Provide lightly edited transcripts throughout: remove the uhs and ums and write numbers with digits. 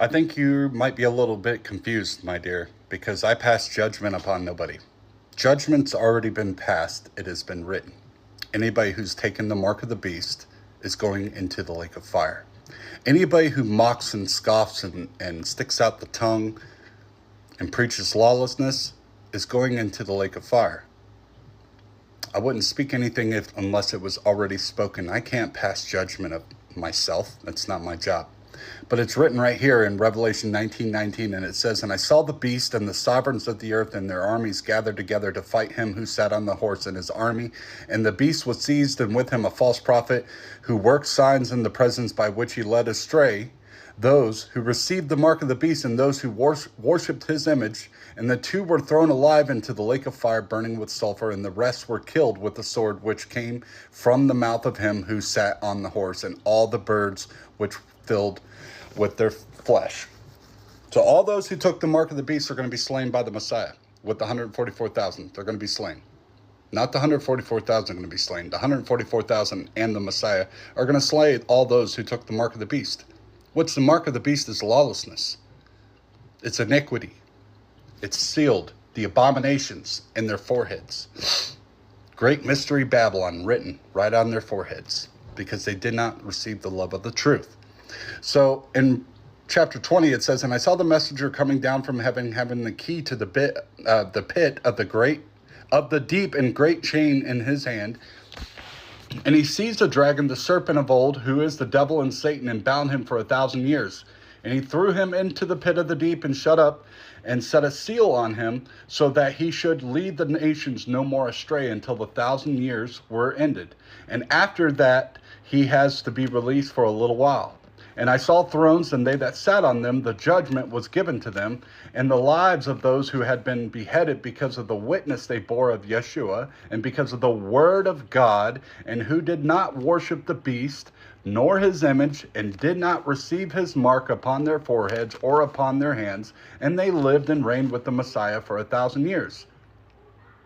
I think you might be a little bit confused, my dear, because I pass judgment upon nobody. Judgment's already been passed, it has been written. Anybody who's taken the mark of the beast is going into the lake of fire. Anybody who mocks and scoffs and sticks out the tongue and preaches lawlessness is going into the lake of fire. I wouldn't speak anything unless it was already spoken. I can't pass judgment of myself. That's not my job. But it's written right here in Revelation 19:19, and it says, "And I saw the beast and the sovereigns of the earth and their armies gathered together to fight him who sat on the horse and his army. And the beast was seized, and with him a false prophet, who worked signs in the presence by which he led astray those who received the mark of the beast and those who worshipped his image. And the two were thrown alive into the lake of fire burning with sulfur, and the rest were killed with the sword which came from the mouth of him who sat on the horse, and all the birds which filled with their flesh." So all those who took the mark of the beast are going to be slain by the Messiah with the 144,000. They're going to be slain. Not the 144,000 are going to be slain. The 144,000 and the Messiah are going to slay all those who took the mark of the beast. What's the mark of the beast? Is lawlessness. It's iniquity. It's sealed. The abominations in their foreheads. Great mystery Babylon written right on their foreheads because they did not receive the love of the truth. So in chapter 20, it says, "And I saw the messenger coming down from heaven, having the key to the pit of the deep and great chain in his hand. And he seized a dragon, the serpent of old, who is the devil and Satan, and bound him for 1,000 years. And he threw him into the pit of the deep and shut up and set a seal on him, so that he should lead the nations no more astray until the 1,000 years were ended. And after that, he has to be released for a little while. And I saw thrones, and they that sat on them, the judgment was given to them, and the lives of those who had been beheaded because of the witness they bore of Yeshua, and because of the word of God, and who did not worship the beast, nor his image, and did not receive his mark upon their foreheads or upon their hands, and they lived and reigned with the Messiah for 1,000 years.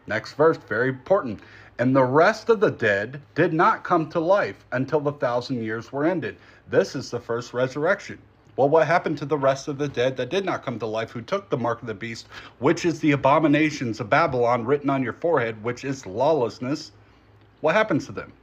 Next verse, very important. And the rest of the dead did not come to life until the 1,000 years were ended. This is the first resurrection. Well, what happened to the rest of the dead that did not come to life, who took the mark of the beast, which is the abominations of Babylon written on your forehead, which is lawlessness? What happens to them?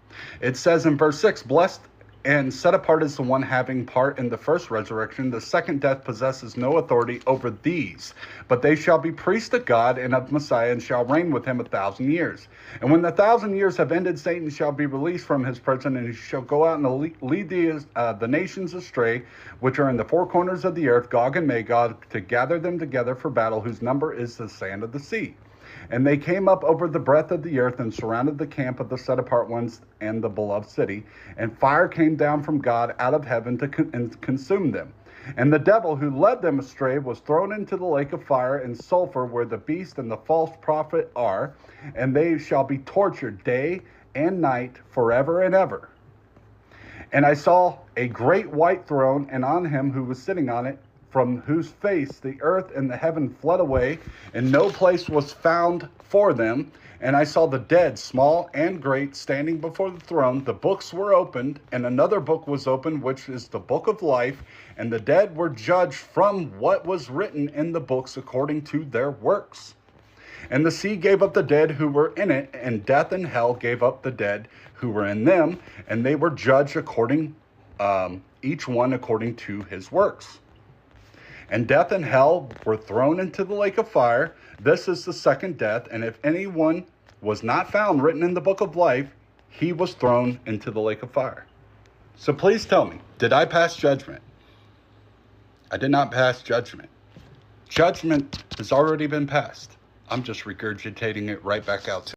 It says in verse 6, "Blessed and set apart is the one having part in the first resurrection. The second death possesses no authority over these, but they shall be priests of God and of Messiah, and shall reign with him 1,000 years. And when the 1,000 years have ended, Satan shall be released from his prison, and he shall go out and lead the nations astray, which are in the four corners of the earth, Gog and Magog, to gather them together for battle, whose number is the sand of the sea. And they came up over the breadth of the earth and surrounded the camp of the set-apart ones and the beloved city. And fire came down from God out of heaven to consume them. And the devil who led them astray was thrown into the lake of fire and sulfur, where the beast and the false prophet are. And they shall be tortured day and night forever and ever. And I saw a great white throne, and on him who was sitting on it, from whose face the earth and the heaven fled away, and no place was found for them. And I saw the dead, small and great, standing before the throne. The books were opened, and another book was opened, which is the book of life. And the dead were judged from what was written in the books according to their works. And the sea gave up the dead who were in it, and death and hell gave up the dead who were in them, and they were judged according, each one according to his works. And death and hell were thrown into the lake of fire. This is the second death. And if anyone was not found written in the book of life, he was thrown into the lake of fire." So please tell me, did I pass judgment? I did not pass judgment. Judgment has already been passed. I'm just regurgitating it right back out to